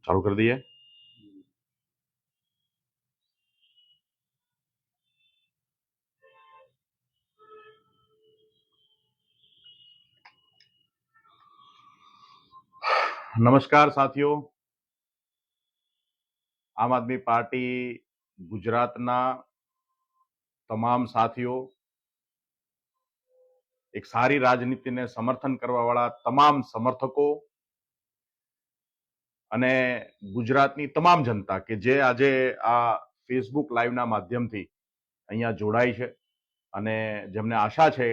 चालू कर दिए। नमस्कार साथियों, आम आदमी पार्टी गुजरातना तमाम साथियों, एक सारी राजनीति ने समर्थन करवा वाला तमाम समर्थको અને ગુજરાતની તમામ જનતા કે જે આજે આ ફેસબુક લાઈવના માધ્યમથી અહીંયા જોડાઈ છે અને જેમને આશા છે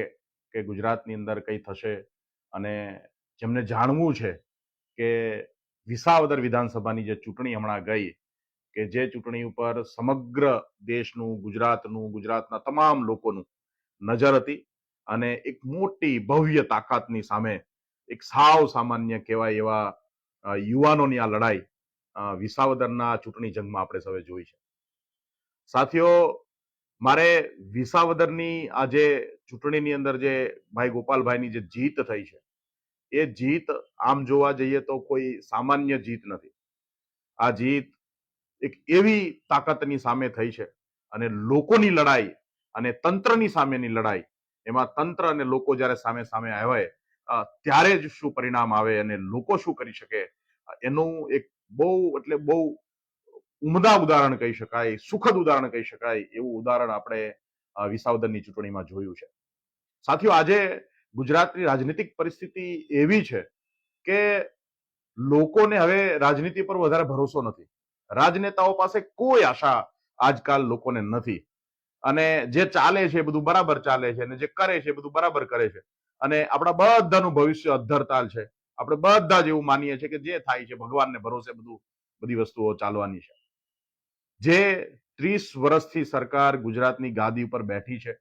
કે ગુજરાતની અંદર કંઈ થશે અને જેમને જાણવું છે કે વિસાવદર વિધાનસભાની જે ચૂંટણી હમણાં ગઈ કે જે ચૂંટણી ઉપર સમગ્ર દેશનું ગુજરાતના તમામ લોકોનું નજર હતી અને એક મોટી ભવ્ય તાકાતની સામે એક સાવ સામાન્ય કહેવાય એવા યુવાનોની આ લડાઈ વિસાવદરના ચૂંટણી જંગમાં આપણે સૌએ જોઈ છે. સાથીઓ, મારે વિસાવદરની આ જે ચૂંટણીની અંદર જે ભાઈ ગોપાલભાઈની જે જીત થઈ છે એ જીત આમ જોવા જઈએ તો કોઈ સામાન્ય જીત નથી. આ જીત એક એવી તાકાતની સામે થઈ છે અને લોકોની લડાઈ અને તંત્રની સામેની લડાઈ, એમાં તંત્ર અને લોકો જ્યારે સામે સામે આવ્યા ત્યારે જ શું પરિણામ આવે અને લોકો શું કરી શકે એનું એક બહુ એટલે બહુ ઉમદા ઉદાહરણ કહી શકાય, સુખદ ઉદાહરણ કહી શકાય એવું ઉદાહરણ આપણે વિસાવદરની ચૂંટણીમાં જોયું છે. સાથીઓ, આજે ગુજરાતની રાજનીતિક પરિસ્થિતિ એવી છે કે લોકોને હવે રાજનીતિ પર વધારે ભરોસો નથી. રાજનેતાઓ પાસે કોઈ આશા આજકાલ લોકોને નથી અને જે ચાલે છે બધું બરાબર ચાલે છે અને જે કરે છે બધું બરાબર કરે છે અને આપણા બધાનું ભવિષ્ય અધ્ધરતાલ છે. આપણે બધા જ એવું માનીએ છીએ કે જે થાય છે ભગવાનને ભરોસે બધી વસ્તુઓ ચાલવાની છે. જે 30 વર્ષથી સરકાર ગુજરાતની ગાદી ઉપર બેઠી છે,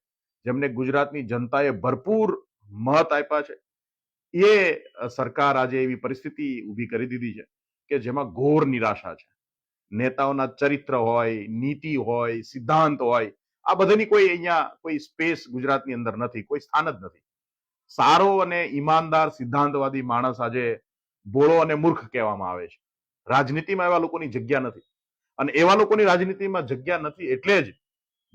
જેમને ગુજરાતની જનતાએ ભરપૂર મત આપ્યા છે, એ સરકાર આજે એવી પરિસ્થિતિ ઊભી કરી દીધી છે કે જેમાં ઘોર નિરાશા છે. નેતાઓના ચરિત્ર હોય, નીતિ હોય, સિદ્ધાંત હોય, આ બધાની કોઈ અહીંયા કોઈ સ્પેસ ગુજરાતની અંદર નથી, કોઈ સ્થાન જ નથી. સારો અને ઈમાનદાર સિદ્ધાંતવાદી માણસ આજે ભોળો અને મૂર્ખ કહેવામાં આવે છે. રાજનીતિમાં એવા લોકોની જગ્યા નથી અને એવા લોકોની રાજનીતિમાં જગ્યા નથી એટલે જ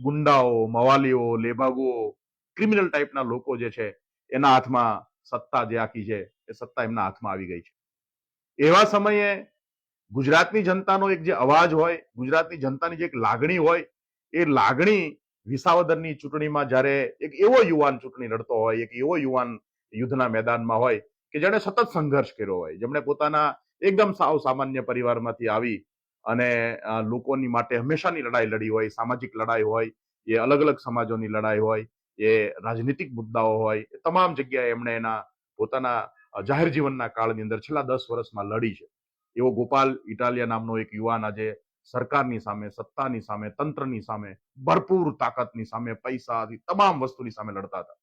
ગુંડાઓ, મવાલીઓ, લેભાગુઓ, ક્રિમિનલ ટાઈપના લોકો જે છે એના હાથમાં સત્તા જે આખી છે એ સત્તા એમના હાથમાં આવી ગઈ છે. એવા સમયે ગુજરાતની જનતાનો એક જે અવાજ હોય, ગુજરાતની જનતાની જે એક લાગણી હોય, એ લાગણી વિસાવદરની ચૂંટણીમાં જ્યારે એક એવો યુવાન ચૂંટણી લડતો હોય, એક એવો યુવાન યુદ્ધના મેદાનમાં હોય કે જેણે સતત સંઘર્ષ કર્યો હોય, જેમણે પોતાના એકદમ સાવ સામાન્ય પરિવારમાંથી આવી અને લોકોની માટે હંમેશાની લડાઈ લડી હોય, સામાજિક લડાઈ હોય, એ અલગ અલગ સમાજોની લડાઈ હોય, એ રાજનીતિક મુદ્દાઓ હોય, એ તમામ જગ્યાએ એમણે એના પોતાના જાહેર જીવનના કાળની અંદર છેલ્લા 10 વર્ષમાં લડી છે. એવો ગોપાલ ઇટાલિયા નામનો એક યુવાન આજે સરકારની સામે, સત્તાની સામે, તંત્રની સામે, ભરપૂર તાકાતની સામે, પૈસાથી તમામ વસ્તુની સામે લડતા હતા.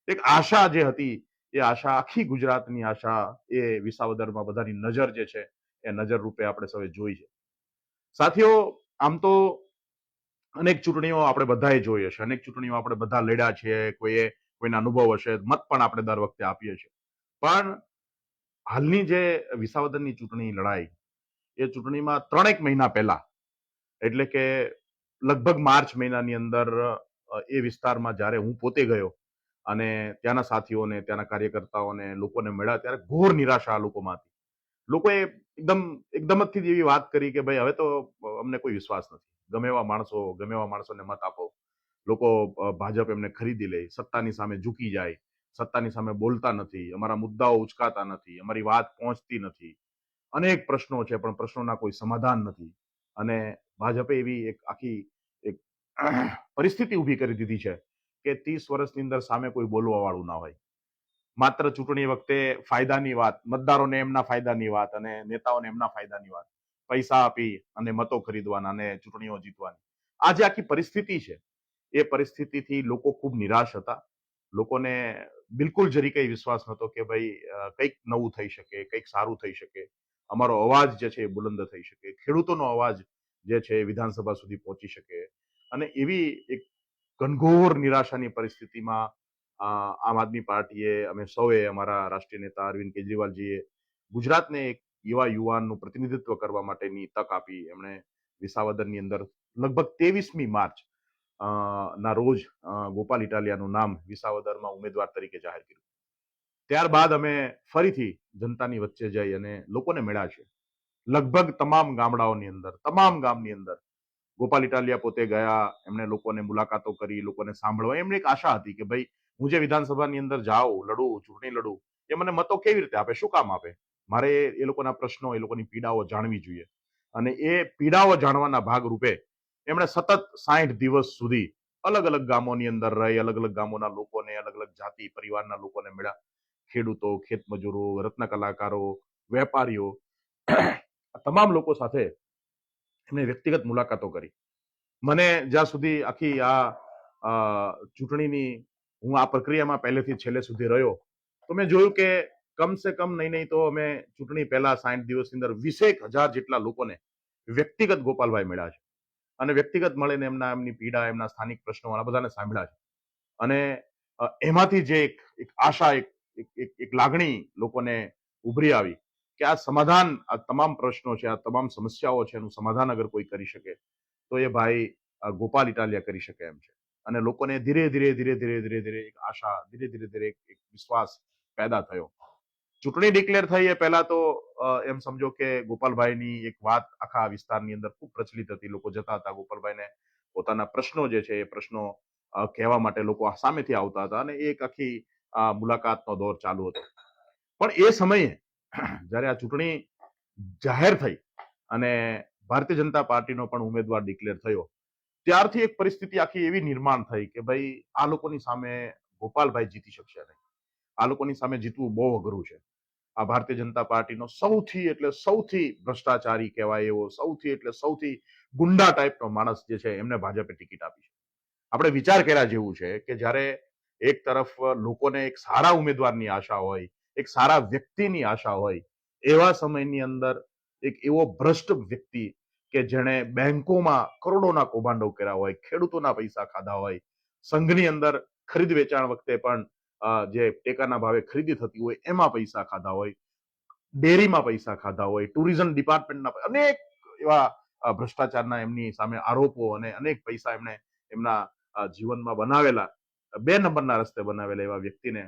એક આશા જે હતી એ આશા આખી ગુજરાતની આશા એ વિસાવદરમાં બધાની નજર જે છે એ નજર રૂપે આપણે સૌએ જોઈ છે. સાથીઓ, આમ તો અનેક ચૂંટણીઓ આપણે બધાએ જોઈ હશે, અનેક ચૂંટણીઓ આપણે બધા લડ્યા છીએ, કોઈના અનુભવ હશે, મત પણ આપણે દર વખતે આપીએ છીએ. પણ હાલની જે વિસાવદરની ચૂંટણી લડાઈ, એ ચૂંટણીમાં 3 મહિના પહેલા એટલે કે લગભગ માર્ચ મહિનાની અંદર એ વિસ્તારમાં જ્યારે હું પોતે ગયો અને ત્યાંના સાથીઓને, ત્યાંના કાર્યકર્તાઓને, લોકોને મળ્યા ત્યારે ઘોર નિરાશા આ લોકોમાં હતી. લોકોએ એકદમથી એવી વાત કરી કે ભાઈ હવે તો અમને કોઈ વિશ્વાસ નથી. ગમે એવા માણસોને મત આપો. લોકો ભાજપ એમને ખરીદી લે, સત્તાની સામે ઝૂકી જાય, સત્તાની સામે બોલતા નથી, અમારા મુદ્દાઓ ઉચકાતા નથી, અમારી વાત પહોંચતી નથી. અનેક પ્રશ્નો છે પણ પ્રશ્નોના કોઈ સમાધાન નથી અને ભાજપે એવી એક આખી એક પરિસ્થિતિ ઊભી કરી દીધી છે કે 30 વર્ષની અંદર સામે કોઈ બોલવા વાળું ના હોય. માત્ર ચૂંટણી વખતે ફાયદાની વાત, મતદારોને એમના ફાયદાની વાત અને નેતાઓને એમના ફાયદાની વાત, પૈસા આપી અને મતો ખરીદવાના અને ચૂંટણીઓ જીતવાની. આ જે આખી પરિસ્થિતિ છે એ પરિસ્થિતિથી લોકો ખૂબ નિરાશ હતા. લોકોને બિલકુલ જરી કઈ વિશ્વાસ નહોતો કે ભાઈ કંઈક નવું થઈ શકે, કંઈક સારું થઈ શકે, અમારો અવાજ જે છે એ બુલંદ થઈ શકે, ખેડૂતોનો અવાજ જે છે એ વિધાનસભા સુધી પહોંચી શકે. અને એવી એક ઘનઘોર નિરાશાની પરિસ્થિતિમાં આમ આદમી પાર્ટીએ, અમે સૌએ, અમારા રાષ્ટ્રીય નેતા અરવિંદ કેજરીવાલજીએ ગુજરાતને એક યુવાનનું પ્રતિનિધિત્વ કરવા માટેની તક આપી. એમણે વિસાવદરની અંદર લગભગ 23મી માર્ચ ના રોજ ગોપાલ ઇટાલિયાનું નામ વિસાવદરમાં ઉમેદવાર તરીકે જાહેર કર્યું. ત્યારબાદ અમે ફરીથી જનતાની વચ્ચે જઈ અને લોકોને મળ્યા છે. લગભગ તમામ ગામડાઓની અંદર, તમામ ગામની અંદર ગોપાલ ઇટાલિયા પોતે ગયા, એમણે લોકોને મુલાકાતો કરી, લોકોને સાંભળવા. એમને એક આશા હતી કે ભાઈ હું જે વિધાનસભાની અંદર જાઉં, લડું, ચૂંટણી લડું, એ મને મતો કેવી રીતે આપે, શું કામ આપે, મારે એ લોકોના પ્રશ્નો, એ લોકોની પીડાઓ જાણવી જોઈએ. અને એ પીડાઓ જાણવાના ભાગરૂપે એમણે સતત 60 દિવસ સુધી અલગ અલગ ગામોની અંદર રહી, અલગ અલગ ગામોના લોકોને, અલગ અલગ જાતિ પરિવારના લોકોને મળ્યા. ખેડૂતો, ખેતમજૂરો, રત્ન કલાકારો, વેપારીઓ, તમામ લોકો સાથે એમને વ્યક્તિગત મુલાકાતો કરી. મને જ્યાં સુધી આખી આ ચૂંટણીની હું આ પ્રક્રિયામાં પહેલેથી છેલ્લે સુધી રહ્યો, તો મેં જોયું કે કમસે કમ નહીં તો અમે ચૂંટણી પહેલા 60 દિવસની અંદર 20,000 જેટલા લોકોને વ્યક્તિગત ગોપાલભાઈ મળ્યા છે. અને વ્યક્તિગત મળીને એમની પીડા, એમના સ્થાનિક પ્રશ્નો આ બધાને સાંભળ્યા છે. અને એમાંથી જે એક આશા, એક લાગણી લોકોને ઉભરી આવી કે આ સમાધાન, આ તમામ પ્રશ્નો છે, આ તમામ સમસ્યાઓ છે, એનું સમાધાન અગર કોઈ કરી શકે તો એ ભાઈ ગોપાલ ઇટાલિયા કરી શકે એમ છે. અને લોકોને ધીરે ધીરે એક આશા, ધીરે એક વિશ્વાસ પેદા થયો. ચૂંટણી ડિક્લેર થઈ એ પહેલા તો એમ સમજો કે ગોપાલભાઈની એક વાત આખા વિસ્તારની અંદર ખૂબ પ્રચલિત હતી. લોકો જતા હતા ગોપાલભાઈને પોતાના પ્રશ્નો જે છે એ પ્રશ્નો કહેવા માટે લોકો સામેથી આવતા હતા અને એક આખી મુલાકાતનો દોર ચાલુ હતો. પણ એ સમયે જ્યારે આ ચૂંટણી જાહેર થઈ અને ભારતીય જનતા પાર્ટીનો પણ ઉમેદવાર ડિક્લેર થયો, ત્યારથી એક પરિસ્થિતિ આખી એવી નિર્માણ થઈ કે ભાઈ આ લોકોની સામે ગોપાલભાઈ જીતી શકશે નહીં. આ લોકોની સામે જીતવું બહુ અઘરું છે. આ ભારતીય જનતા પાર્ટીનો સૌથી ભ્રષ્ટાચારી કહેવાય એવો, સૌથી ગુંડા ટાઈપનો માણસ જે છે એમને ભાજપે ટિકિટ આપી છે. આપણે વિચાર કર્યા જેવું છે કે જ્યારે એક તરફ લોકોને એક સારા ઉમેદવારની આશા હોય, એક સારા વ્યક્તિની આશા હોય, એવા સમયની અંદર એક એવો ભ્રષ્ટ વ્યક્તિ કે જેણે બેંકોમાં કરોડોના કૌભાંડો કર્યા હોય, ખેડૂતોના પૈસા ખાધા હોય, સંઘની અંદર ખરીદ વેચાણ વખતે પણ જે ટેકાના ભાવે ખરીદી થતી હોય એમાં પૈસા ખાધા હોય, ડેરીમાં પૈસા ખાધા હોય, ટુરિઝમ ડિપાર્ટમેન્ટના અનેક એવા ભ્રષ્ટાચારના એમની સામે આરોપો અને અનેક પૈસા એમણે એમના જીવનમાં બનાવેલા, 2 નંબરના રસ્તે બનાવેલા એવા વ્યક્તિને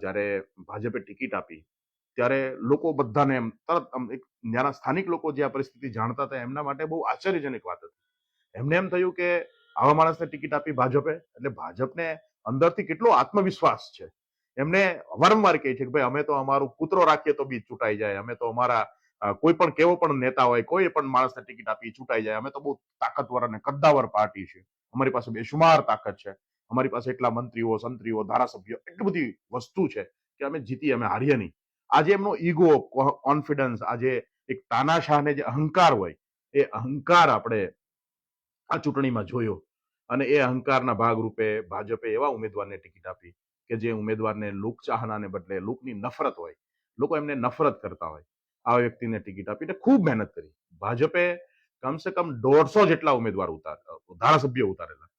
જ્યારે ભાજપે ટિકિટ આપી ત્યારે લોકો બધાને એમ તરત એક ત્યાંના સ્થાનિક લોકો જે આ પરિસ્થિતિ જાણતા હતા એમના માટે બહુ આશ્ચર્યજનક વાત હતી. એમને એમ થયું કે આવા માણસને ટિકિટ આપી ભાજપે, એટલે ભાજપને અંદરથી કેટલો આત્મવિશ્વાસ છે. એમને વારંવાર કહે છે કે ભાઈ અમે તો અમારું કૂતરો રાખીએ તો બી ચૂંટાઈ જાય, અમે તો અમારા કોઈ પણ કેવો પણ નેતા હોય, કોઈ પણ માણસને ટિકિટ આપી ચૂંટાઈ જાય, અમે તો બહુ તાકાતવર અને કદ્દાવર પાર્ટી છે, અમારી પાસે બેશુમાર તાકાત છે, અમારી પાસે એટલા મંત્રીઓ, સંત્રીઓ, ધારાસભ્યો, એટલી બધી વસ્તુ છે કે અમે જીતીએ, અમે હારીએ નહીં. આજે એમનો ઈગો, કોન્ફિડન્સ, આજે એક તાનાશાહને જે અહંકાર હોય એ અહંકાર આપણે આ ચૂંટણીમાં જોયો. અને એ અહંકારના ભાગરૂપે ભાજપે એવા ઉમેદવારને ટિકિટ આપી કે જે ઉમેદવારને લોકચાહનાને બદલે લોકની નફરત હોય, લોકો એમને નફરત કરતા હોય, આ વ્યક્તિને ટિકિટ આપીને ખૂબ મહેનત કરી. ભાજપે કમસે કમ 150 જેટલા ઉમેદવાર ધારાસભ્યો ઉતારેલા,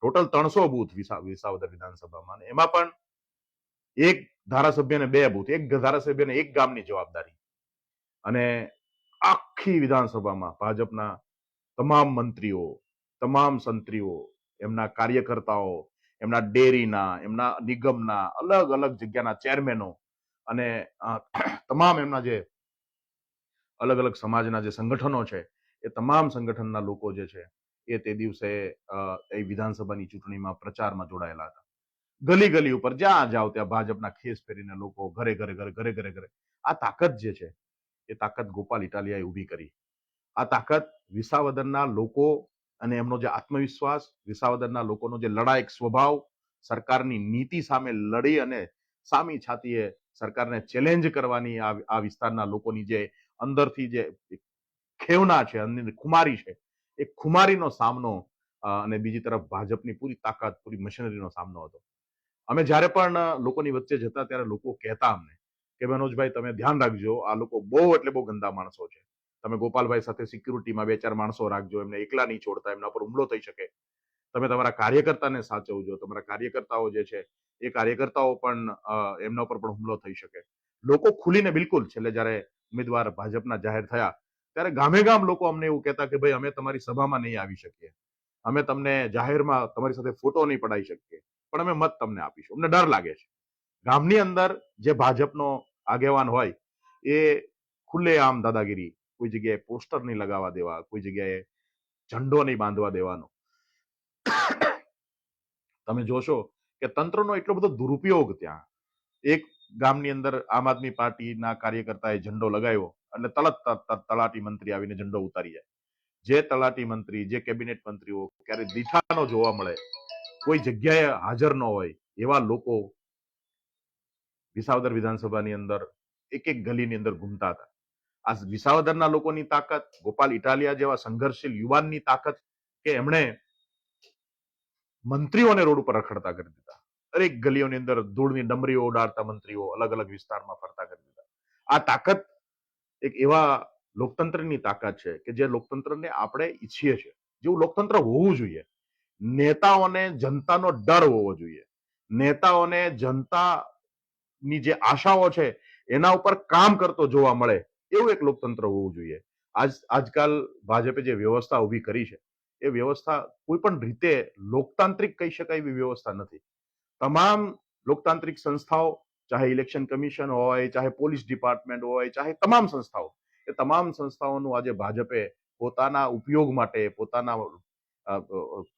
ટોટલ 300 બૂથ વિસાવદર વિધાનસભામાં, એમાં પણ એક ધારાસભ્યને 2 બૂથ, એક ધારાસભ્યને એક ગામની જવાબદારી. અને આખી વિધાનસભામાં ભાજપના તમામ મંત્રીઓ, તમામ સંત્રીઓ, એમના કાર્યકર્તાઓ, એમના ડેરીના, એમના નિગમના, અલગ અલગ જગ્યાના ચેરમેનો અને તમામ એમના જે અલગ અલગ સમાજના જે સંગઠનો છે એ તમામ સંગઠનના લોકો જે છે એ તે દિવસે એ વિધાનસભાની ચૂંટણીમાં પ્રચારમાં જોડાયેલા હતા. ગલી ગલી ઉપર જ્યાં જાઓ ત્યાં ભાજપના ખેસ પહેરીને લોકો ઘરે ઘરે. આ તાકાત જે છે એ તાકાત ગોપાલ ઇટાલિયાએ ઊભી કરી. આ તાકાત વિસાવદરના લોકો અને એમનો જે આત્મવિશ્વાસ, વિસાવદરના લોકોનો જે લડાયક સ્વભાવ, સરકારની નીતિ સામે લડી અને સામી છાતીએ સરકારને ચેલેન્જ કરવાની આ વિસ્તારના લોકોની જે અંદરથી જે ખેવના છે, અંદરની ખુમારી છે, એ ખુમારીનો સામનો અને બીજી તરફ ભાજપની પૂરી તાકાત, પૂરી મશીનરીનો સામનો હતો. અમે જ્યારે પણ લોકોની વચ્ચે જતા ત્યારે લોકો કહેતા અમને કે મનોજભાઈ તમે ધ્યાન રાખજો, આ લોકો બહુ ગંદા માણસો છે, તમે ગોપાલભાઈ સાથે સિક્યુરિટીમાં 2-4 માણસો રાખજો, એમને એકલા નહીં છોડતા, એમના પર હુમલો થઈ શકે, તમે તમારા કાર્યકર્તાને સાચવજો, તમારા કાર્યકર્તાઓ જે છે એ કાર્યકર્તાઓ પણ એમના પર પણ હુમલો થઈ શકે. લોકો ખુલીને બિલકુલ છેલ્લે જ્યારે ઉમેદવાર ભાજપના જાહેર થયા ત્યારે ગામે ગામ લોકો અમને એવું કહેતા કે ભાઈ અમે તમારી સભામાં નહીં આવી શકીએ, અમે તમને જાહેરમાં તમારી સાથે ફોટો નહીં પડાવી શકીએ, પણ અમે મત તમને આપીશું, અમને ડર લાગે છે. ગામની અંદર જે ભાજપનો આગેવાન હોય એ ખુલ્લેઆમ દાદાગીરી, કોઈ જગ્યાએ પોસ્ટર નહીં લગાવવા દેવા, કોઈ જગ્યાએ ઝંડો નહીં બાંધવા દેવાનો. તમે જોશો કે તંત્રનો એટલો બધો દુરુપયોગ ત્યાં. એક ગામની અંદર આમ આદમી પાર્ટીના કાર્યકર્તાએ ઝંડો લગાવ્યો એટલે તલાટી મંત્રી આવીને ઝંડો ઉતારી જાય. જે તલાટી મંત્રી, જે કેબિનેટ મંત્રીઓ ક્યારે દીઠા ન જોવા મળે, કોઈ જગ્યાએ હાજર ન હોય એવા લોકો વિસાવદર વિધાનસભાની અંદર એક એક ગલીની અંદર ઘૂમતા હતા. આ વિસાવદરના લોકોની તાકાત, ગોપાલ ઇટાલિયા જેવા સંઘર્ષશીલ યુવાનની તાકાત કે એમણે મંત્રીઓને રોડ ઉપર રખડતા કરી દીધા. દરેક ગલીઓની અંદર ધૂળની ડમરીઓ ઉડાડતા મંત્રીઓ અલગ અલગ વિસ્તારમાં ફરતા કરી દીધા. આ તાકાત એક એવા લોકતંત્રની તાકાત છે કે જે લોકતંત્રને આપણે ઈચ્છીએ છીએ, જેવું લોકતંત્ર હોવું જોઈએ. નેતાઓને જનતાનો ડર હોવો જોઈએ, નેતાઓને જનતાની જે આશાઓ છે એના ઉપર કામ કરતો જોવા મળે એવું એક લોકતંત્ર હોવું જોઈએ. આજકાલ ભાજપે જે વ્યવસ્થા ઊભી કરી છે એ વ્યવસ્થા કોઈ પણ રીતે લોકતાંત્રિક કહી શકાય એવી વ્યવસ્થા નથી. તમામ લોકતાંત્રિક સંસ્થાઓ, ચાહે ઇલેક્શન કમિશન હોય, ચાહે પોલીસ ડિપાર્ટમેન્ટ હોય, ચાહે તમામ સંસ્થાઓ, એ તમામ સંસ્થાઓનું આજે ભાજપે પોતાના ઉપયોગ માટે, પોતાના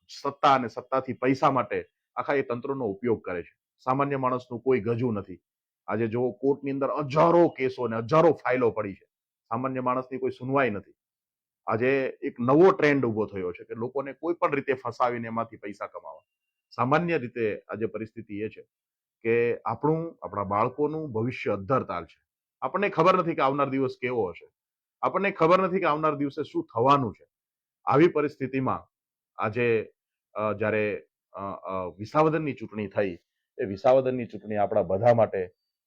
સત્તા અને સત્તાથી પૈસા માટે આખા એ તંત્રનો ઉપયોગ કરે છે. સામાન્ય માણસનું કોઈ ગજું નથી. આજે જો કોર્ટની અંદર હજારો કેસો અને હજારો ફાઇલો પડી છે, સામાન્ય માણસની કોઈ સુનવાઈ નથી. આજે એક નવો ટ્રેન્ડ ઉભો થયો છે કે લોકોને કોઈ પણ રીતે ફસાવીને એમાંથી પૈસા કમાવા. સામાન્ય રીતે આજે પરિસ્થિતિ એ છે કે આપણા બાળકોનું ભવિષ્ય અદ્ધરતાલ છે. આપણને ખબર નથી કે આવનાર દિવસ કેવો હશે, આપણને ખબર નથી કે આવનાર દિવસે શું થવાનું છે. આવી પરિસ્થિતિમાં આજે જ્યારે વિસાવદરની ચૂંટણી થઈ, એ વિસાવદરની ચૂંટણી આપણા બધા માટે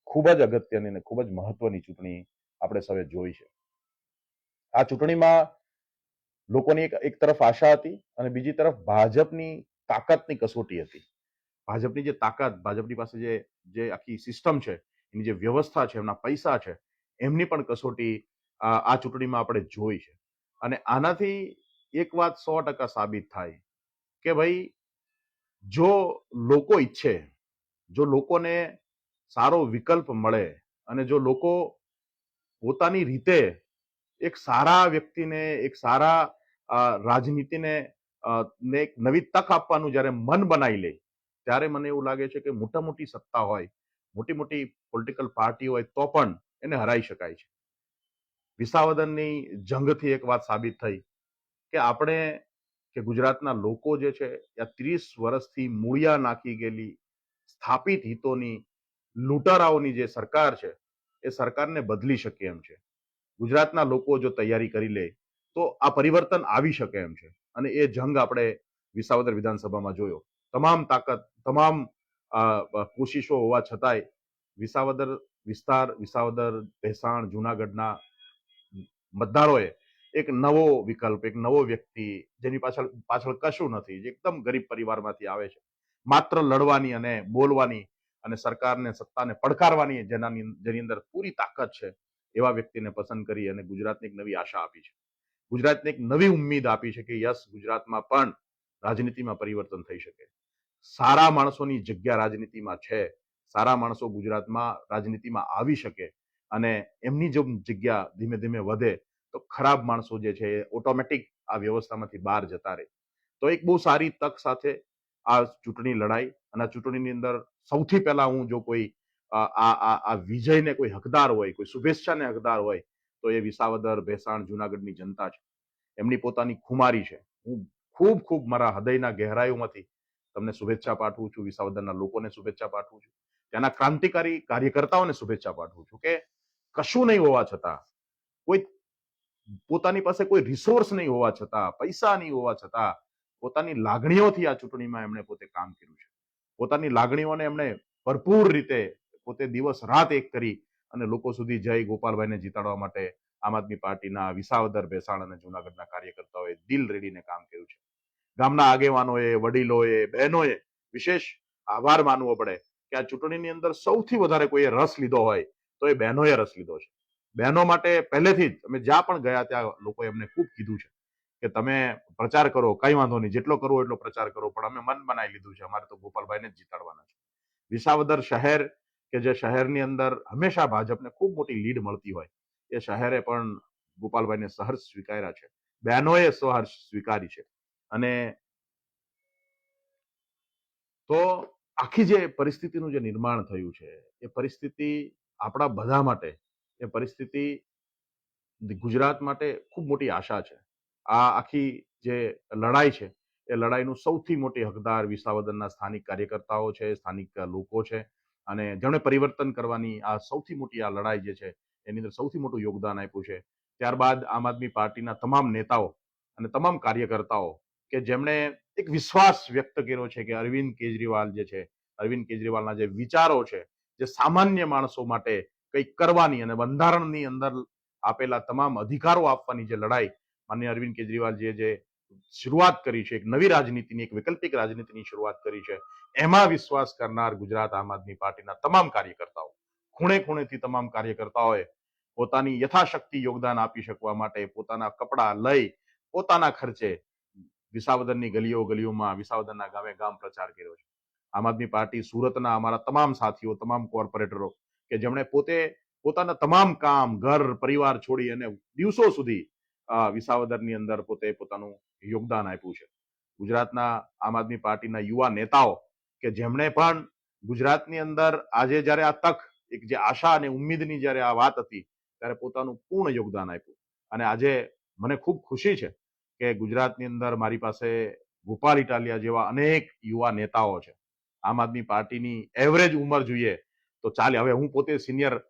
ખૂબ જ અગત્યની અને ખૂબ જ મહત્વની ચૂંટણી આપણે સૌએ જોઈ છે. આ ચૂંટણીમાં લોકોની એક તરફ આશા હતી અને બીજી તરફ ભાજપની તાકાતની કસોટી હતી. ભાજપની જે તાકાત, ભાજપની પાસે જે આખી સિસ્ટમ છે, એની જે વ્યવસ્થા છે, એમના પૈસા છે, એમની પણ કસોટી આ ચૂંટણીમાં આપણે જોઈ છે. અને આનાથી એક વાત 100% સાબિત થાય કે ભાઈ જો લોકો ઈચ્છે, જો લોકોને સારો વિકલ્પ મળે અને જો લોકો પોતાની રીતે એક સારા વ્યક્તિને, એક સારા રાજનીતિને એક નવી તક આપવાનું જ્યારે મન બનાવી લે, ત્યારે મને એવું લાગે છે કે મોટા મોટી સત્તા હોય, મોટી મોટી પોલિટિકલ પાર્ટી હોય તો પણ એને હરાઈ શકાય છે. વિસાવદરની જંગથી એક વાત સાબિત થઈ કે આપણે કે ગુજરાતના લોકો જે છે એ 30 વર્ષથી મૂળિયા નાખી ગયેલી સ્થાપિત હિતોની લૂંટારાઓની જે સરકાર છે એ સરકારને બદલી શકે એમ છે. ગુજરાતના લોકો જો તૈયારી કરી લે તો આ પરિવર્તન આવી શકે એમ છે. અને એ જંગ આપણે વિસાવદર વિધાનસભામાં જોયો. તમામ તાકાત, તમામ કોશિશો હોવા છતાંય વિસાવદર વિસ્તાર, વિસાવદર, ભેસાણ, જુનાગઢના મતદારોએ એક નવો વિકલ્પ, એક નવો વ્યક્તિ, જેની પાછળ કશું નથી, જે એકદમ ગરીબ પરિવારમાંથી આવે છે, માત્ર લડવાની અને બોલવાની અને સરકારને, સત્તાને પડકારવાની જેની અંદર પૂરી તાકાત છે, એવા વ્યક્તિને પસંદ કરી અને ગુજરાતને એક નવી આશા આપી છે. ગુજરાતને એક નવી ઉમ્મીદ આપી છે કે યસ, ગુજરાતમાં પણ રાજનીતિમાં પરિવર્તન થઈ શકે. સારા માણસોની જગ્યા રાજનીતિમાં છે, સારા માણસો ગુજરાતમાં રાજનીતિમાં આવી શકે અને એમની જો જગ્યા ધીમે ધીમે વધે તો ખરાબ માણસો જે છે એ ઓટોમેટિક આ વ્યવસ્થામાંથી બહાર જતા રહે. તો એક બહુ સારી તક સાથે આ ચૂંટણી લડાઈ અને આ ચૂંટણીની અંદર સૌથી પહેલા હું જો કોઈ આ વિજયને કોઈ હકદાર હોય, કોઈ શુભેચ્છાને હકદાર હોય તો એ વિસાવદર, ભેસાણ, જુનાગઢની જનતા છે. એમની પોતાની ખુમારી છે. હું ખૂબ ખૂબ મારા હૃદયના ગહેરાઈઓમાંથી તમને શુભેચ્છા પાઠવું છું. વિસાવદરના લોકોને શુભેચ્છા પાઠવું છું. ત્યાંના ક્રાંતિકારી કાર્યકર્તાઓને શુભેચ્છા પાઠવું છું કે કશું નહીં હોવા છતાં, કોઈ પોતાની પાસે કોઈ રિસોર્સ નહીં હોવા છતાં, પૈસા નહીં હોવા છતાં, પોતાની લાગણીઓથી આ ચૂંટણીમાં એમણે પોતે કામ કર્યું છે. પોતાની લાગણીઓને એમણે ભરપૂર રીતે પોતે દિવસ રાત એક કરી અને લોકો સુધી જય ગોપાલભાઈને જીતાડવા માટે આમ આદમી પાર્ટીના વિસાવદર, ભેસાણ અને જુનાગઢના કાર્યકર્તાઓએ દિલ રેડીને કામ કર્યું છે. ગામના આગેવાનોએ, વડીલોએ, બહેનોએ વિશેષ આભાર માનવો પડે કે આ ચૂંટણીની અંદર સૌથી વધારે કોઈએ રસ લીધો હોય તો એ બહેનોએ રસ લીધો છે. બહેનો માટે પહેલેથી જ અમે જ્યાં પણ ગયા ત્યાં લોકોએ અમને ખૂબ કીધું છે કે તમે પ્રચાર કરો, કઈ વાંધો નહીં, જેટલો કરવો એટલો પ્રચાર કરો, પણ અમે મન બનાવી લીધું છે, અમારે તો ગોપાલભાઈને જ જીતાડવાના છે. વિસાવદર શહેર કે જે શહેરની અંદર હંમેશા ભાજપને ખૂબ મોટી લીડ મળતી હોય, એ શહેરે પણ ગોપાલભાઈને સહર્ષ સ્વીકાર્યા છે, બહેનોએ સહર્ષ સ્વીકારી છે. અને તો આખી જે પરિસ્થિતિનું જે નિર્માણ થયું છે, એ પરિસ્થિતિ આપણા બધા માટે, એ પરિસ્થિતિ ગુજરાત માટે ખૂબ મોટી આશા છે. આ આખી જે લડાઈ છે, એ લડાઈનું સૌથી મોટી હકદાર વિસાવદરના સ્થાનિક કાર્યકર્તાઓ છે, સ્થાનિક લોકો છે, અને જેમણે પરિવર્તન કરવાની આ સૌથી મોટી આ લડાઈ જે છે એની અંદર સૌથી મોટું યોગદાન આપ્યું છે. ત્યારબાદ આમ આદમી પાર્ટીના તમામ નેતાઓ અને તમામ કાર્યકર્તાઓ કે જેમણે એક વિશ્વાસ વ્યક્ત કર્યો છે કે અરવિંદ કેજરીવાલ જે છે, અરવિંદ કેજરીવાલના જે વિચારો છે, જે સામાન્ય માણસો માટે કંઈક કરવાની અને બંધારણની અંદર આપેલા તમામ અધિકારો આપવાની જે લડાઈ માનનીય અરવિંદ કેજરીવાલજીએ જે શરૂઆત કરી છે, એક નવી રાજનીતિની, એક વૈકલ્પિક રાજનીતિની શરૂઆત કરી છે, એમાં વિશ્વાસ કરનાર ગુજરાત આમ આદમી પાર્ટીના તમામ કાર્યકર્તાઓ, ખૂણે ખૂણેથી તમામ કાર્યકર્તાઓએ પોતાની યથાશક્તિ યોગદાન આપી શકવા માટે પોતાના કપડા લઈ પોતાના ખર્ચે વિસાવદરની ગલીઓ ગલીઓમાં, વિસાવદરના ગામે ગામ પ્રચાર કર્યો છે. આમ આદમી પાર્ટી સુરતના અમારા તમામ સાથીઓ, તમામ કોર્પોરેટરો કે જેમણે પોતે પોતાના તમામ કામ, ઘર, પરિવાર છોડી અને દિવસો સુધી વિસાવદરની અંદર પોતે પોતાનું યોગદાન આપ્યું છે. ગુજરાતના આમ આદમી પાર્ટીના યુવા નેતાઓ કે જેમણે પણ ગુજરાતની અંદર આજે જ્યારે આ તક, એક જે આશા અને ઉમ્મીદની જ્યારે આ વાત હતી, ત્યારે પોતાનું પૂર્ણ યોગદાન આપ્યું. અને આજે મને ખૂબ ખુશી છે કે ગુજરાતની અંદર મારી પાસે ગોપાલ ઇટાલિયા જેવા અનેક યુવા નેતાઓ છે. આમ આદમી પાર્ટીની એવરેજ ઉંમર જોઈએ તો ચાલે, હવે હું પોતે સિનિયર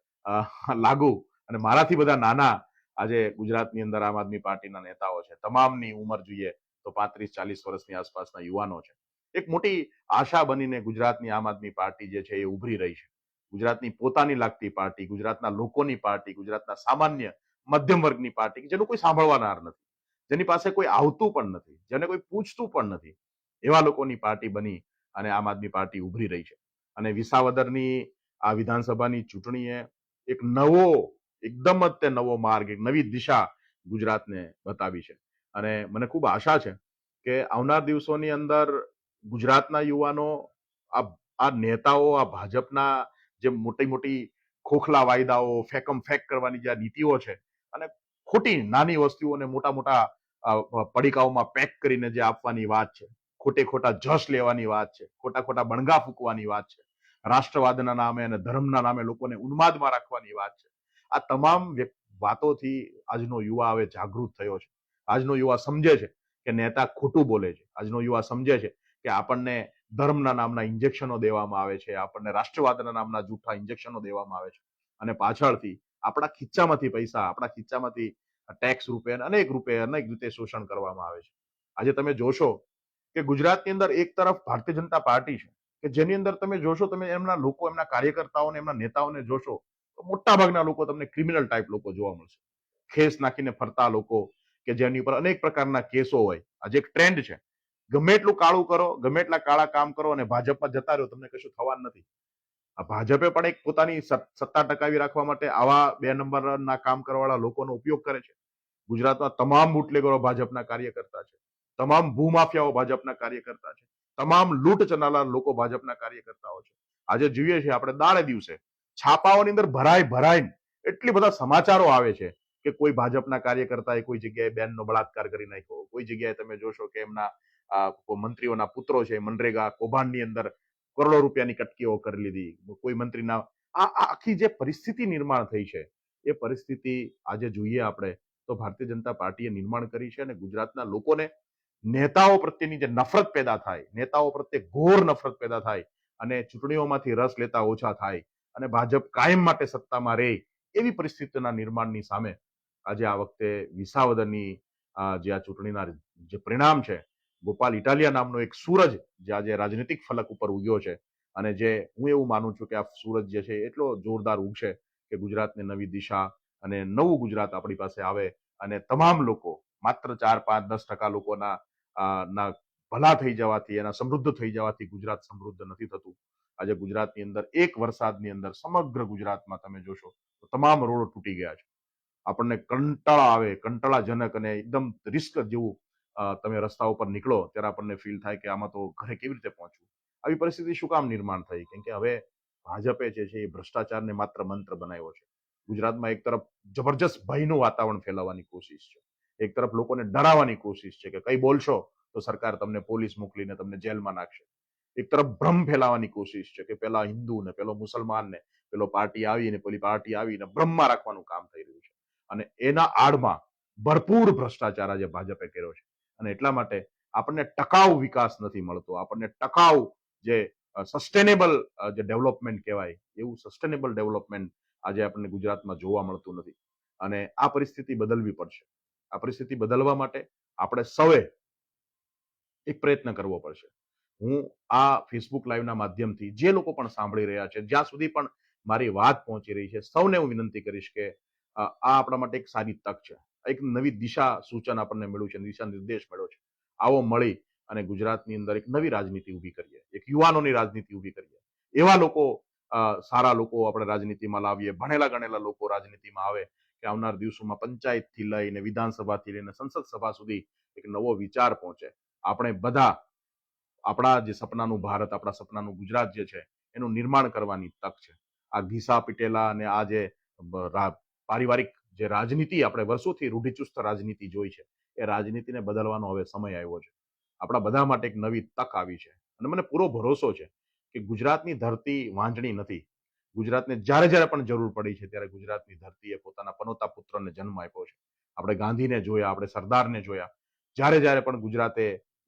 લાગુ અને મારાથી બધા નાના આજે ગુજરાતની અંદર આમ આદમી પાર્ટીના નેતાઓ છે. તમામની ઉંમર જોઈએ તો 35-40 વર્ષની આસપાસના યુવાનો છે. એક મોટી આશા બનીને ગુજરાતની આમ આદમી પાર્ટી જે છે એ ઉભરી રહી છે. ગુજરાતની પોતાની લાગતી પાર્ટી, ગુજરાતના લોકોની પાર્ટી, ગુજરાતના સામાન્ય મધ્યમ વર્ગની પાર્ટી, જેનું કોઈ સાંભળવાનાર નથી, જેની પાસે કોઈ આવતું પણ નથી, જેને કોઈ પૂછતું પણ નથી, એવા લોકોની પાર્ટી બની અને આમ આદમી પાર્ટી ઉભરી રહી છે. અને વિસાવદરની આ વિધાનસભાની ચૂંટણીએ એક નવો, એકદમ જ તે નવો માર્ગ, એક નવી દિશા ગુજરાતને બતાવી છે. અને મને ખૂબ આશા છે કે આવનાર દિવસોની અંદર ગુજરાતના યુવાનો આ નેતાઓ, આ ભાજપના જે મોટી મોટી ખોખલા વાયદાઓ, ફેકમ ફેક કરવાની જે નીતિઓ છે, અને ખોટી નાની વસ્તુઓને મોટા મોટા પડીકાઓમાં પેક કરીને જે આપવાની વાત છે, ખોટે ખોટા જશ લેવાની વાત છે, ખોટા ખોટા બણગા ફૂંકવાની વાત છે, રાષ્ટ્રવાદના નામે અને ધર્મના નામે લોકોને ઉન્માદમાં રાખવાની વાત છે. આ તમામ વાતોથી આજનો યુવા હવે જાગૃત થયો છે. આજનો યુવા સમજે છે કે નેતા ખોટું બોલે છે. આજનો યુવા સમજે છે કે આપણને ધર્મના નામના ઇન્જેક્શનો દેવામાં આવે છે, આપણને રાષ્ટ્રવાદના નામના જૂઠા ઇન્જેક્શનો દેવામાં આવે છે, અને પાછળથી આપણા ખિસ્સામાંથી પૈસા, આપણા ખિસ્સામાંથી ટેક્સ રૂપે અનેક રીતે શોષણ કરવામાં આવે છે. આજે તમે જોશો કે ગુજરાતની અંદર એક તરફ ભારતીય જનતા પાર્ટી છે કે જેની અંદર તમે જોશો, તમે એમના લોકો, એમના કાર્યકર્તાઓને, એમના નેતાઓને જોશો તો મોટા ભાગના લોકો તમને ક્રિમિનલ ટાઈપ લોકો જોવા મળશે. ખેસ નાખીને ફરતા લોકો કે જેની ઉપર અનેક પ્રકારના કેસો હોય. આજે એક ટ્રેન્ડ છે, ગમે એટલું કાળું કરો, ગમે એટલા કાળા કામ કરો અને ભાજપમાં જતા રહ્યો, તમને કશું થવાનું નથી. આ ભાજપે પણ એક પોતાની સત્તા ટકાવી રાખવા માટે આવા 2 નંબરના કામ કરવાવાળા લોકોનો ઉપયોગ કરે છે. ગુજરાતમાં તમામ બુટલેગરો ભાજપના કાર્યકર્તા છે, તમામ ભૂમાફિયાઓ ભાજપના કાર્યકર્તા છે, તમામ લૂંટ ચલાવનાર લોકો ભાજપના કાર્યકર્તાઓ છે. આજે જોઈએ છીએ આપણે દાડે દિવસે છાપાઓની અંદર ભરાઈને એટલી બધા સમાચારો આવે છે કે કોઈ ભાજપના કાર્યકર્તાએ કોઈ જગ્યાએ બેનનો બળાત્કાર કરી નાખ્યો, કોઈ જગ્યાએ તમે જોશો કે એમના મંત્રીઓના પુત્રો છે મનરેગા કૌભાંડની અંદર કરોડો રૂપિયાની કટકીઓ કરી લીધી, કોઈ મંત્રીના આખી જે પરિસ્થિતિ નિર્માણ થઈ છે, એ પરિસ્થિતિ આજે જોઈએ આપણે તો ભારતીય જનતા પાર્ટીએ નિર્માણ કરી છે. અને ગુજરાતના લોકોને નેતાઓ પ્રત્યેની જે નફરત પેદા થાય, નેતાઓ પ્રત્યે ઘોર નફરત પેદા થાય અને ચૂંટણીઓમાંથી રસ લેતા ઓછા થાય અને ભાજપ કાયમ માટે સત્તામાં રહે, એવી પરિસ્થિતિના નિર્માણની સામે આજે આ વખતે વિસાવદરની જે આ ચૂંટણીના જે પરિણામ છે, ગોપાલ ઇટાલિયા નામનો એક સૂરજ જે આજે રાજનીતિક ફલક ઉપર ઉગ્યો છે, અને જે હું એવું માનું છું કે આ સૂરજ જે છે એટલો જોરદાર ઉગશે કે ગુજરાતને નવી દિશા અને નવું ગુજરાત આપણી પાસે આવે અને તમામ લોકો, માત્ર 4-5-10% લોકોના ના ભલા થઈ જવાથી, એના સમૃદ્ધ થઈ જવાથી ગુજરાત સમૃદ્ધ નથી થતું. આજે ગુજરાતની અંદર એક વરસાદની અંદર સમગ્ર ગુજરાતમાં તમે જોશો તો તમામ રોડ તૂટી ગયા છે. આપણને કંટાળા આવે, કંટાળાજનક અને એકદમ રિસ્ક જેવું તમે રસ્તા ઉપર નીકળો ત્યારે આપણને ફીલ થાય કે આમાં તો ઘરે કેવી રીતે પહોંચવું. આવી પરિસ્થિતિ શું કામ નિર્માણ થઈ? કેમ કે હવે ભાજપે જે છે એ ભ્રષ્ટાચારને માત્ર મંત્ર બનાવ્યો છે. ગુજરાતમાં એક તરફ જબરજસ્ત ભયનું વાતાવરણ ફેલાવવાની કોશિશ છે. એક તરફ લોકોને ડરાવવાની કોશિશ છે કે કંઈ બોલશો તો સરકાર તમને પોલીસ મોકલીને તમને જેલમાં નાખશે. એક તરફ ભ્રમ ફેલાવાની કોશિશ છે કે પેલા હિન્દુ ને પેલો મુસલમાન ને પેલો પાર્ટી આવીને પેલી પાર્ટી આવીને બ્રહ્મમાં રાખવાનું કામ થઈ રહ્યું છે. અને એના આડમાં ભરપૂર ભ્રષ્ટાચાર આજે ભાજપે કર્યો છે. અને એટલા માટે આપણને ટકાઉ વિકાસ નથી મળતો. આપણને ટકાઉ જે સસ્ટેનેબલ જે ડેવલપમેન્ટ કહેવાય એવું સસ્ટેનેબલ ડેવલપમેન્ટ આજે આપણને ગુજરાતમાં જોવા મળતું નથી. અને આ પરિસ્થિતિ બદલવી પડશે. આ પરિસ્થિતિ બદલવા માટે આપણે સૌએ એક પ્રયત્ન કરવો પડશે. હું આ ફેસબુક લાઈવના માધ્યમથી જે લોકો પણ સાંભળી રહ્યા છે, જ્યાં સુધી પણ મારી વાત પહોંચી રહી છે, સૌને હું વિનંતી કરીશ કે આ આપણા માટે એક સારી તક છે. એક નવી દિશા સૂચન આપણને મળ્યું છે, દિશા નિર્દેશ મળ્યો છે. આવો મળી અને ગુજરાતની અંદર એક નવી રાજનીતિ ઊભી કરીએ, એક યુવાનોની રાજનીતિ ઊભી કરીએ. એવા લોકો સારા લોકો આપણે રાજનીતિમાં લાવીએ, ભણેલા ગણેલા લોકો રાજનીતિમાં આવે કે આવનાર દિવસોમાં પંચાયતથી લઈને વિધાનસભાથી લઈને સંસદ સભા સુધી એક નવો વિચાર પહોંચે. આપણે બધા આપણા જે સપનાનું ભારત, આપણા સપનાનું ગુજરાત જે છે એનું નિર્માણ કરવાની તક છે. આ ઘીસા પીટેલા અને આ જે પારિવારિક જે રાજનીતિ આપણે વર્ષોથી રૂઢિચુસ્ત રાજનીતિ જોઈ છે એ રાજનીતિને બદલવાનો હવે સમય આવ્યો છે. આપણા બધા માટે એક નવી તક આવી છે અને મને પૂરો ભરોસો છે કે ગુજરાતની ધરતી વાંજણી નથી. ગુજરાતને જ્યારે જ્યારે પણ જરૂર પડી છે ત્યારે ગુજરાતની ધરતીએ પોતાના પનોતા પુત્રને જન્મ આપ્યો છે. આપણે ગાંધીને જોયા, આપણે સરદારને જોયા. જ્યારે જ્યારે પણ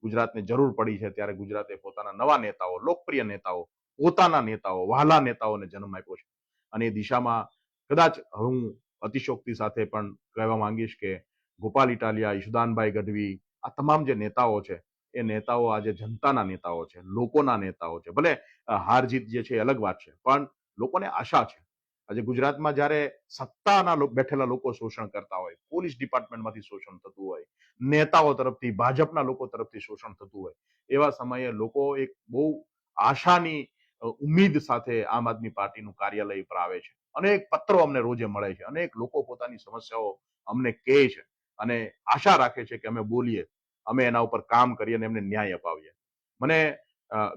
ગુજરાતને જરૂર પડી છે ત્યારે ગુજરાતે પોતાના નવા નેતાઓ, લોકપ્રિય નેતાઓ, પોતાના નેતાઓ, વહાલા નેતાઓને જન્મ આપ્યો છે. અને એ દિશામાં કદાચ હું અતિશોક્તિ સાથે પણ કહેવા માંગીશ કે ગોપાલ ઇટાલિયા, ઈશુદાનભાઈ ગઢવી, આ તમામ જે નેતાઓ છે એ નેતાઓ આજે જનતાના નેતાઓ છે, લોકોના નેતાઓ છે. ભલે હાર જીત જે છે એ અલગ વાત છે, પણ લોકોને આશા છે. આજે ગુજરાતમાં જ્યારે સત્તાના બેઠેલા લોકો શોષણ કરતા હોય, પોલીસ ડિપાર્ટમેન્ટમાંથી શોષણ થતું હોય, નેતાઓ તરફથી, ભાજપના લોકો તરફથી શોષણ થતું હોય, એવા સમયે લોકો એક બહુ આશાની ઉમ્મીદ સાથે આમ આદમી પાર્ટીનું કાર્યાલય પર આવે છે. અનેક પત્રો અમને રોજે મળે છે, અનેક લોકો પોતાની સમસ્યાઓ અમને કહે છે અને આશા રાખે છે કે અમે બોલીએ, અમે એના ઉપર કામ કરીએ અને એમને ન્યાય અપાવીએ. મને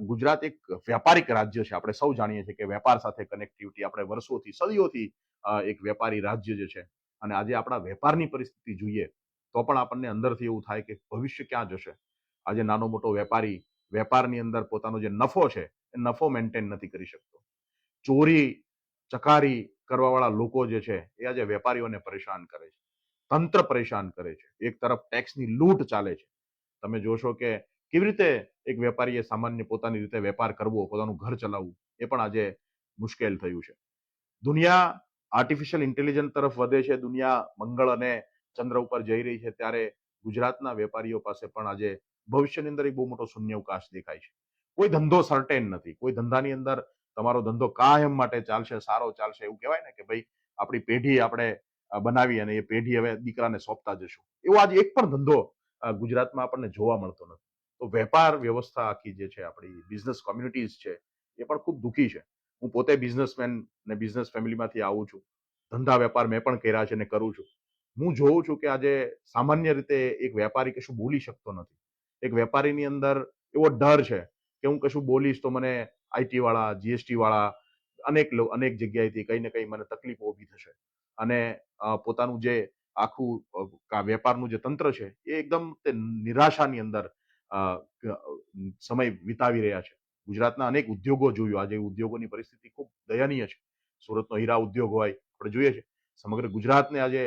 ગુજરાત એક વ્યાપારિક રાજ્ય છે. આપણે સૌ જાણીએ છીએ કે વેપાર સાથે કનેક્ટિવિટી આપણે વર્ષોથી, સદીઓથી એક વેપારી રાજ્ય જે છે. અને આજે આપણા વેપારની પરિસ્થિતિ જોઈએ તો પણ આપણને અંદરથી એવું થાય કે ભવિષ્ય ક્યાં જશે. આજે નાનો મોટો વેપારી વેપારની અંદર પોતાનો જે નફો છે એ નફો મેન્ટેન નથી કરી શકતો. ચોરી ચકારી કરવાવાળા લોકો જે છે એ આજે વેપારીઓને પરેશાન કરે છે, તંત્ર પરેશાન કરે છે. એક તરફ ટેક્સની લૂંટ ચાલે છે. તમે જોશો કે કેવી રીતે એક વેપારીએ સામાન્ય પોતાની રીતે વેપાર કરવો, પોતાનું ઘર ચલાવવું એ પણ આજે મુશ્કેલ થયું છે. દુનિયા આર્ટિફિશિયલ ઇન્ટેલિજન્સ તરફ વધે છે, દુનિયા મંગળ અને ચંદ્ર ઉપર જઈ રહી છે ત્યારે ગુજરાતના વેપારીઓ પાસે પણ આજે ભવિષ્યની અંદર એક બહુ મોટો શૂન્યાવકાશ દેખાય છે. કોઈ ધંધો સર્ટેન નથી. કોઈ ધંધાની અંદર તમારો ધંધો કાયમ માટે ચાલશે, સારો ચાલશે એવું કહેવાય ને કે ભાઈ આપણી પેઢી આપણે બનાવી અને એ પેઢી હવે દીકરાને સોંપતા જશું. એવો આજે એક પણ ધંધો ગુજરાતમાં આપણને જોવા મળતો નથી. તો વેપાર વ્યવસ્થા આખી જે છે આપણી બિઝનેસ કોમ્યુનિટીઝ છે એ પણ ખૂબ દુઃખી છે. હું પોતે બિઝનેસમેન ને બિઝનેસ ફેમિલીમાંથી આવું છું. ધંધા વેપાર મેં પણ કર્યા છે ને કરું છું. હું જોઉં છું કે આજે સામાન્ય રીતે એક વેપારી કશું બોલી શકતો નથી. એક વેપારીની અંદર એવો ડર છે કે હું કશું બોલીશ તો મને આઈટી વાળા, જીએસટી વાળા અનેક જગ્યાએથી કઈ ને કઈ મને તકલીફો ઊભી થશે. અને પોતાનું જે આખું વેપારનું જે તંત્ર છે એ એકદમ નિરાશાની અંદર સમય વિતાવી રહ્યા છે. ગુજરાતના અનેક ઉદ્યોગો જોયું. આજે ઉદ્યોગોની પરિસ્થિતિ ખૂબ દયનીય છે. સુરતનો હીરા ઉદ્યોગ હોય, આપણે જોઈએ છે સમગ્ર ગુજરાતને આજે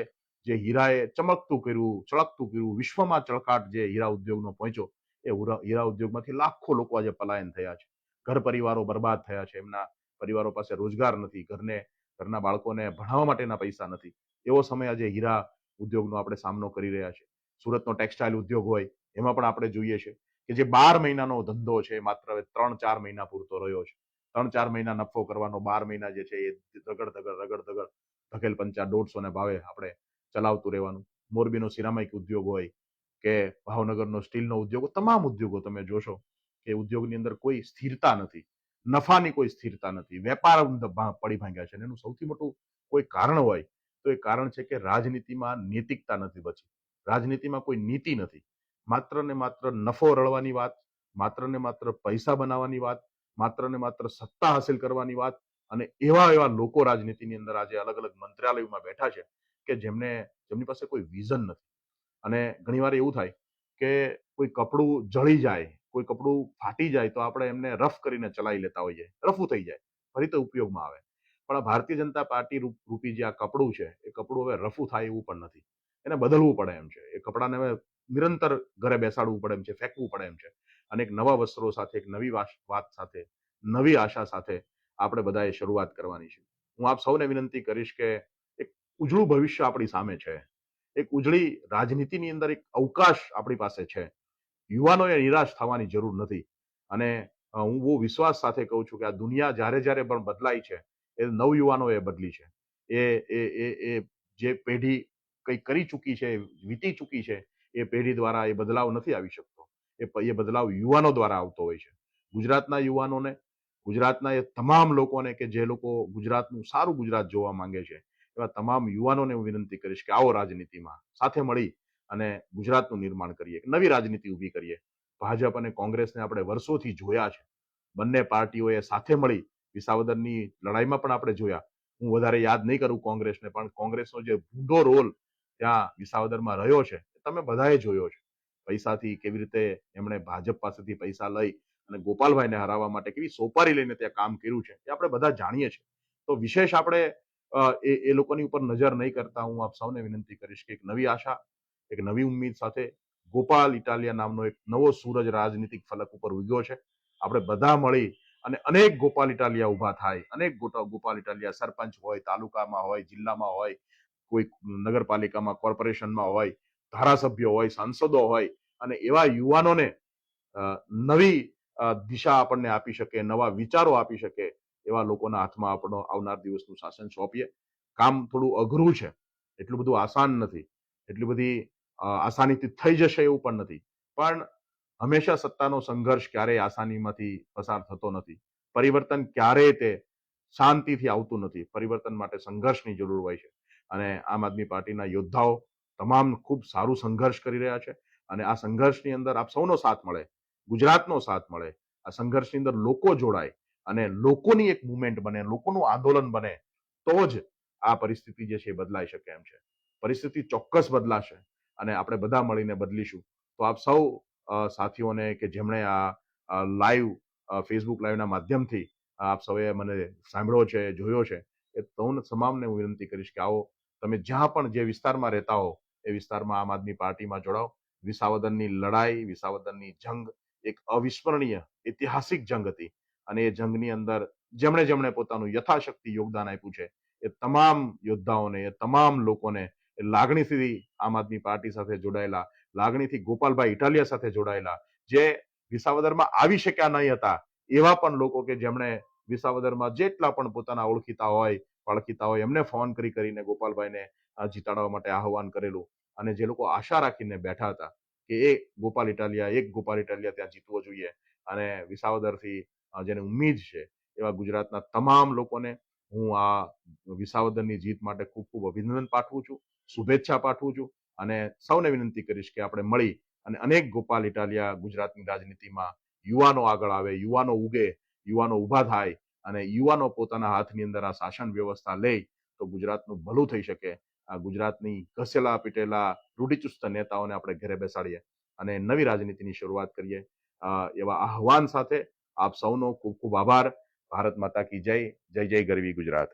જે હીરાએ ચમકતું કર્યું, ચળકતું કર્યું, વિશ્વમાં ચળકાટ જે હીરા ઉદ્યોગનો પહોંચ્યો એ હીરા ઉદ્યોગમાંથી લાખો લોકો આજે પલાયન થયા છે. ઘર પરિવારો બરબાદ થયા છે. એમના પરિવારો પાસે રોજગાર નથી, ઘરના બાળકોને ભણાવવા માટેના પૈસા નથી. એવો સમય આજે હીરા ઉદ્યોગનો આપણે સામનો કરી રહ્યા છે. સુરતનો ટેક્સટાઇલ ઉદ્યોગ હોય એમાં પણ આપણે જોઈએ છે કે જે 12 મહિનાનો ધંધો છે માત્ર 3-4 મહિના પૂરતો રહ્યો છે. 3-4 મહિના નફો કરવાનો, 12 મહિના જે છે એ રગડ ધકેલ પંચા 150 ભાવે આપણે ચલાવતું રહેવાનું. મોરબીનો સિરામિક ઉદ્યોગ હોય કે ભાવનગરનો સ્ટીલનો ઉદ્યોગ, તમામ ઉદ્યોગો તમે જોશો કે ઉદ્યોગની અંદર કોઈ સ્થિરતા નથી, નફાની કોઈ સ્થિરતા નથી, વેપાર પડી ભાંગ્યા છે. એનું સૌથી મોટું કોઈ કારણ હોય તો એ કારણ છે કે રાજનીતિમાં નૈતિકતા નથી બચી, રાજનીતિમાં કોઈ નીતિ નથી. માત્ર ને માત્ર નફો રળવાની વાત, માત્ર ને માત્ર પૈસા બનાવવાની વાત, માત્ર ને માત્ર સત્તા હાસિલ કરવાની વાત. અને એવા એવા લોકો રાજનીતિની અંદર આજે અલગ અલગ મંત્રાલયોમાં બેઠા છે કે જેમની પાસે કોઈ વિઝન નથી. અને ઘણીવાર એવું થાય કે કોઈ કપડું જળી જાય, કોઈ કપડું ફાટી જાય તો આપણે એમને રફ કરીને ચલાવી લેતા હોઈએ, રફું થઈ જાય, ફરી તો ઉપયોગમાં આવે. પણ આ ભારતીય જનતા પાર્ટી રૂપી જે આ કપડું છે, એ કપડું હવે રફું થાય એવું પણ નથી. એને બદલવું પડે એમ છે. એ કપડાને હવે નિરંતર ઘરે બેસાડવું પડે એમ છે, ફેંકવું પડે એમ છે. અને એક નવા વસ્ત્રો સાથે, એક નવી વાત સાથે, નવી આશા સાથે આપણે બધાએ શરૂઆત કરવાની છે. હું આપ સૌને વિનંતી કરીશ કે એક ઉજળું ભવિષ્ય આપણી સામે છે. એક ઉજળી રાજનીતિની અંદર એક અવકાશ આપણી પાસે છે. યુવાનોએ નિરાશ થવાની જરૂર નથી. અને હું બહુ વિશ્વાસ સાથે કહું છું કે આ દુનિયા જ્યારે જ્યારે પણ બદલાઈ છે, એ નવયુવાનોએ બદલી છે. એ જે પેઢી કંઈ કરી ચૂકી છે, વીતી ચૂકી છે, એ પેઢી દ્વારા એ બદલાવ નથી આવી શકતો. એ બદલાવ યુવાનો દ્વારા આવતો હોય છે. ગુજરાતના યુવાનોને, ગુજરાતના એ તમામ લોકોને કે જે લોકો ગુજરાતનું સારું ગુજરાત જોવા માંગે છે, એવા તમામ યુવાનોને હું વિનંતી કરીશ કે આવો રાજનીતિમાં સાથે મળી અને ગુજરાતનું નિર્માણ કરીએ, નવી રાજનીતિ ઊભી કરીએ. ભાજપ અને કોંગ્રેસને આપણે વર્ષોથી જોયા છે. બંને પાર્ટીઓએ સાથે મળી વિસાવદરની લડાઈમાં પણ આપણે જોયા. હું વધારે યાદ નહીં કરું કોંગ્રેસને, પણ કોંગ્રેસનો જે ભૂંડો રોલ ત્યાં વિસાવદરમાં રહ્યો છે, તમે બધાએ જોયો છે. પૈસાથી કેવી રીતે એમણે ભાજપ પાસેથી પૈસા લઈ અને ગોપાલભાઈને હરાવવા માટે કેવી સોપારી લઈને ત્યાં કામ કર્યું છે, એ આપણે બધા જાણીએ છીએ. તો વિશેષ આપણે એ લોકોની ઉપર નજર નહીં કરતા હું આપ સૌને વિનંતી કરીશ કે એક નવી આશા, એક નવી ઉમ્મીદ સાથે ગોપાલ ઇટાલિયા નામનો એક નવો સૂરજ રાજનીતિક ફલક ઉપર ઉગ્યો છે. આપણે બધા મળી અને અનેક ગોપાલ ઇટાલિયા ઉભા થાય, અનેક ગોપાલ ઇટાલિયા સરપંચ હોય, તાલુકામાં હોય, જિલ્લામાં હોય, કોઈ નગરપાલિકામાં, કોર્પોરેશનમાં હોય, ધારાસભ્યો હોય, સાંસદો હોય, અને એવા યુવાનોને નવી દિશા આપણને આપી શકે, નવા વિચારો આપી શકે એવા લોકોના હાથમાં આપણો આવનાર દિવસનું શાસન સોંપીએ. કામ થોડું અઘરું છે, એટલું બધું આસાન નથી, એટલી બધી આસાનીથી થઈ જશે એવું પણ નથી. પણ હંમેશા સત્તાનો સંઘર્ષ ક્યારેય આસાનીમાંથી પસાર થતો નથી. પરિવર્તન ક્યારેય તે શાંતિથી આવતું નથી. પરિવર્તન માટે સંઘર્ષની જરૂર હોય છે. અને આમ આદમી પાર્ટીના યોદ્ધાઓ તમામ ખૂબ સારું સંઘર્ષ કરી રહ્યા છે. અને આ સંઘર્ષની અંદર આપ સૌનો સાથ મળે, ગુજરાતનો સાથ મળે, આ સંઘર્ષની અંદર લોકો જોડાય અને લોકોની એક મુવમેન્ટ બને, લોકોનું આંદોલન બને, તો જ આ પરિસ્થિતિ જે છે એ બદલાઈ શકે એમ છે. પરિસ્થિતિ ચોક્કસ બદલાશે અને આપણે બધા મળીને બદલીશું. તો આપ સૌ સાથીઓને કે જેમણે આ લાઈવ ફેસબુક લાઈવના માધ્યમથી આપ સૌએ મને સાંભળ્યો છે, જોયો છે, એ તમામને હું વિનંતી કરીશ કે આવો તમે જ્યાં પણ જે વિસ્તારમાં રહેતા હો એ વિસ્તારમાં આમ આદમી પાર્ટીમાં જોડાઓ. વિસાવદરની લડાઈ, વિસાવદરની જંગ એક અવિસ્મરણીય ઐતિહાસિક જંગ હતી. અને એ જંગની અંદર જેમણે પોતાનું યથાશક્તિ યોગદાન આપ્યું છે, એ તમામ યોદ્ધાઓને, એ તમામ લોકોને, એ લાગણીથી આમ આદમી પાર્ટી સાથે જોડાયેલા, લાગણીથી ગોપાલભાઈ ઇટાલિયા સાથે જોડાયેલા, જે વિસાવદરમાં આવી શક્યા નહીં હતા એવા પણ લોકો કે જેમણે વિસાવદરમાં જેટલા પણ પોતાના ઓળખીતા હોય, પાળખીતા હોય, એમને ફોન કરીને ગોપાલભાઈને જીતાડવા માટે આહવાન કરેલું. અને જે લોકો આશા રાખીને બેઠા હતા કે એક ગોપાલ ઇટાલિયા ત્યાં જીતવો જોઈએ અને વિસાવદરથી જેને ઉમ્મીદ છે એવા ગુજરાતના તમામ લોકોને હું આ વિસાવદરની જીત માટે ખૂબ ખૂબ અભિનંદન પાઠવું છું, શુભેચ્છા પાઠવું છું. અને સૌને વિનંતી કરીશ કે આપણે મળી અને અનેક ગોપાલ ઇટાલિયા ગુજરાતની રાજનીતિમાં યુવાનો આગળ આવે, યુવાનો ઉગે, યુવાનો ઉભા થાય અને યુવાનો પોતાના હાથની અંદર આ શાસન વ્યવસ્થા લે તો ગુજરાતનું ભલું થઈ શકે. આ ગુજરાતની ઘસેલા પીટેલા રૂઢિચુસ્ત નેતાઓને આપણે ઘરે બેસાડીએ અને નવી રાજનીતિની શરૂઆત કરીએ. એવા આહવાન સાથે આપ સૌનો ખૂબ ખૂબ આભાર. ભારત માતા કી જય. જય જય ગરવી ગુજરાત.